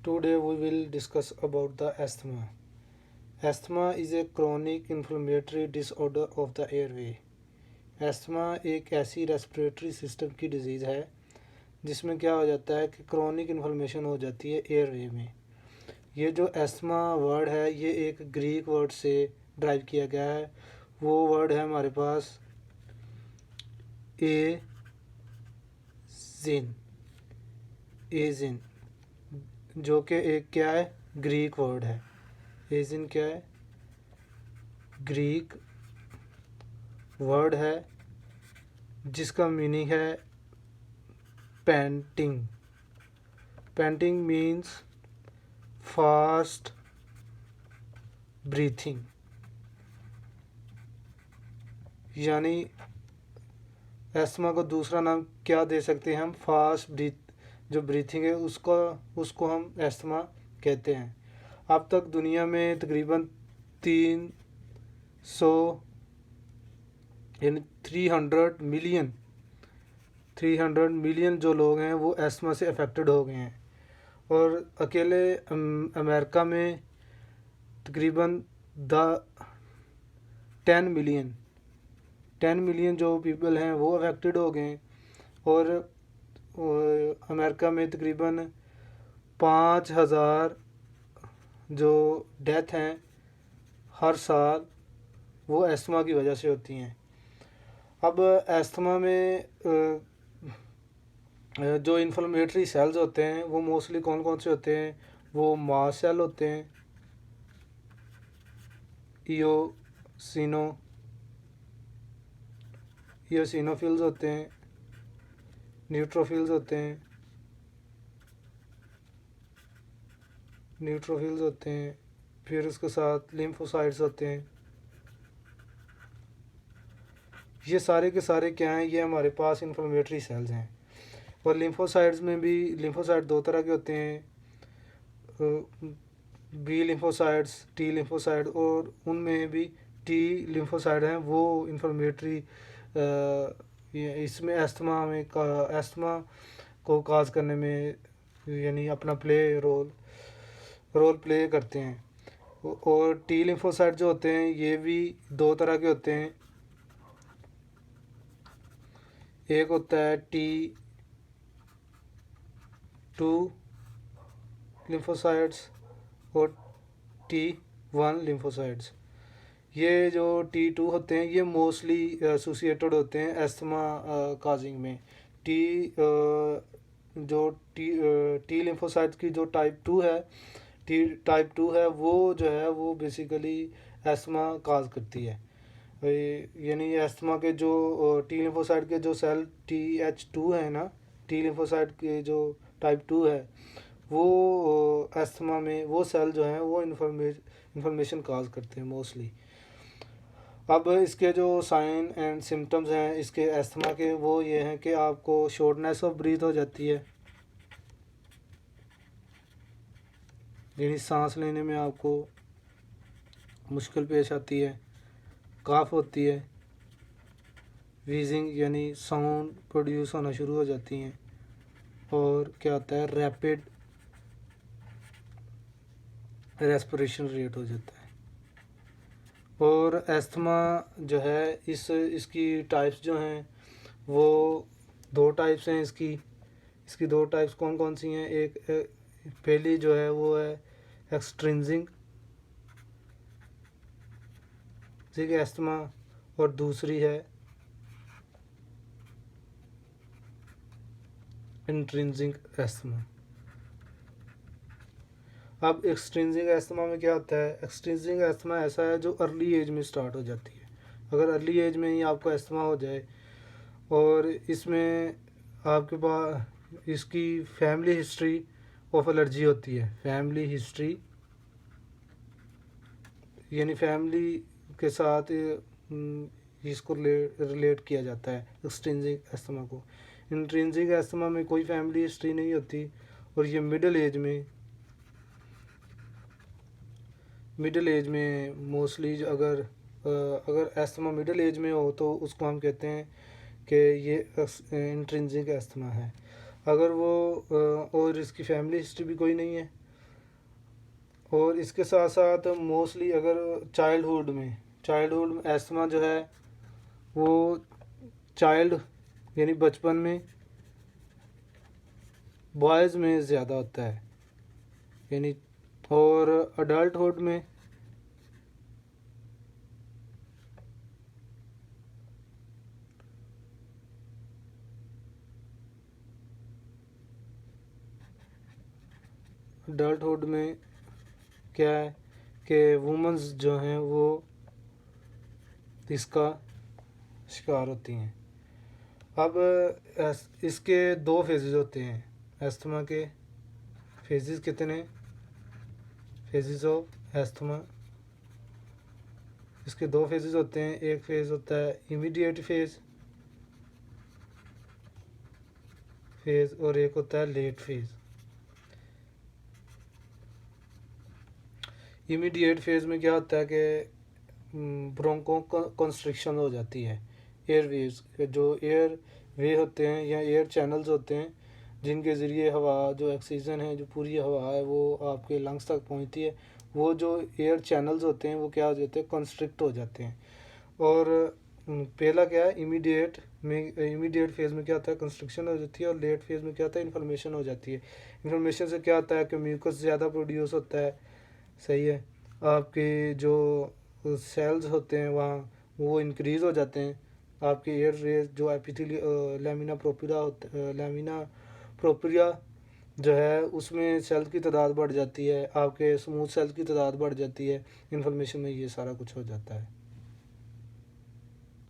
Today we will discuss about the asthma. Asthma is a chronic inflammatory disorder of the airway. Asthma एक ऐसी respiratory system की disease है जिसमें क्या हो जाता है कि क्रोनिक इन्फ्लेमेशन हो जाती है एयरवे में। ये जो अस्थमा वर्ड है ये एक ग्रीक वर्ड से ड्राइव किया गया है। वो वर्ड है हमारे पास एजिन, जो कि एक क्या है, ग्रीक वर्ड है। एजिन क्या है, ग्रीक वर्ड है जिसका मीनिंग है painting. Painting means fast breathing, यानी अस्थमा को दूसरा नाम क्या दे सकते हैं हम, फास्ट जो ब्रीथिंग है उसको हम अस्थमा कहते हैं। अब तक दुनिया में तकरीबन 300 यानी 300 मिलियन जो लोग हैं वो अस्थमा से अफेक्टेड हो गए हैं। और अकेले अमेरिका में तकरीबन 10 मिलियन जो पीपल हैं वो अफेक्टेड हो गए हैं। और अमेरिका में तकरीबन 5,000 जो डेथ हैं हर साल वो अस्थमा की वजह से होती हैं। अब अस्थमा में जो इन्फ्लेमेटरी सेल्स होते हैं वो मोस्टली कौन कौन से होते हैं, वो मास्ट सेल होते हैं, इयोसिनोफिल्स होते हैं, न्यूट्रोफिल्स होते हैं, फिर उसके साथ लिम्फोसाइट्स होते हैं। ये सारे के सारे क्या हैं, ये हमारे पास इन्फ्लेमेटरी सेल्स हैं। और लिम्फोसाइट्स में भी लिम्फोसाइट दो तरह के होते हैं, बी लिम्फोसाइट्स, टी लिम्फोसाइट। और उनमें भी टी लिम्फोसाइट हैं वो इन्फ्लेमेटरी इसमें अस्थमा को काज करने में यानी अपना रोल प्ले करते हैं। और टी लिम्फोसाइट जो होते हैं ये भी दो तरह के होते हैं। एक होता है T2 लिम्फोसाइट्स और T1 लिम्फोसाइट्स। ये जो T2 होते हैं ये मोस्टली एसोसिएटेड होते हैं अस्थमा काजिंग में। जो टी लिम्फोसाइट्स की जो टाइप 2 है वो जो है वो बेसिकली अस्थमा काज करती है। यानी अस्थमा के जो टी लिम्फोसाइट के जो सेल TH2 है ना, टी लिम्फोसाइट के जो टाइप 2 है वो अस्थमा में वो सेल जो हैं वो इन्फॉर्मेशन काज करते हैं मोस्टली। अब इसके जो साइन एंड सिम्टम्स हैं इसके अस्थमा के वो ये हैं कि आपको शॉर्टनेस ऑफ ब्रीथ हो जाती है, यानी सांस लेने में आपको मुश्किल पेश आती है, काफ होती है, वीजिंग यानी साउंड प्रोड्यूस होना शुरू हो जाती हैं, और क्या होता है रैपिड रेस्पिरेशन रेट हो जाता है। और अस्थमा जो है इसकी टाइप्स जो हैं वो दो टाइप्स हैं। इसकी दो टाइप्स कौन कौन सी हैं, एक पहली जो है वो है एक्सट्रिंसिक अस्थमा और दूसरी है इंट्रिंसिक अस्थमा। अब एक्सट्रिंसिक अस्थमा में क्या होता है, एक्सट्रिंसिक अस्थमा ऐसा है जो अर्ली एज में स्टार्ट हो जाती है। अगर अर्ली एज में ही आपको अस्थमा हो जाए और इसमें आपके पास इसकी फैमिली हिस्ट्री ऑफ एलर्जी होती है, फैमिली हिस्ट्री यानी फैमिली के साथ इसको रिलेट किया जाता है एक्सट्रिंसिक अस्थमा को। इंट्रिंसिक अस्थमा में कोई फैमिली हिस्ट्री नहीं होती और ये मिडिल एज में मोस्टली अगर अस्थमा मिडिल एज में हो तो उसको हम कहते हैं कि ये इंट्रिंसिक अस्थमा है। अगर वो और इसकी फैमिली हिस्ट्री भी कोई नहीं है और इसके साथ साथ मोस्टली अगर चाइल्डहुड में एस्थमा जो है वो चाइल्ड यानी बचपन में बॉयज़ में ज़्यादा होता है, यानी और अडल्टहुड में क्या है कि वुमेंस जो हैं वो इसका शिकार होती हैं। अब इसके दो फेजेस होते हैं एस्थमा के। फेजेस कितने? फेजेस ऑफ एस्थमा, इसके दो फेजेस होते हैं। एक फेज़ होता है इमीडिएट फेज़ और एक होता है लेट फेज़। इमीडिएट फेज़ में क्या होता है कि ब्रोंको कंस्ट्रिक्शन हो जाती है। एयरवेज, जो एयर वे होते हैं या एयर चैनल्स होते हैं जिनके ज़रिए हवा, जो ऑक्सीजन है, जो पूरी हवा है वो आपके लंग्स तक पहुंचती है, वो जो एयर चैनल्स होते हैं वो क्या हो जाते हैं? कंस्ट्रिक्ट हो जाते हैं। और पहला क्या है? इमीडिएट फेज़ में क्या होता है? कंस्ट्रक्शन हो जाती है। और लेट फेज़ में क्या होता है? इन्फ्लेमेशन हो जाती है। इन्फ्लेमेशन से क्या होता है कि म्यूकस ज़्यादा प्रोड्यूस होता है, सही है, आपके जो सेल्स होते हैं वहाँ वो इंक्रीज़ हो जाते हैं। आपके एयर रेज जो लैमिना प्रोपिया जो है उसमें सेल की तादाद बढ़ जाती है, आपके स्मूथ सेल की तादाद बढ़ जाती है। इन्फ्लेमेशन में ये सारा कुछ हो जाता है।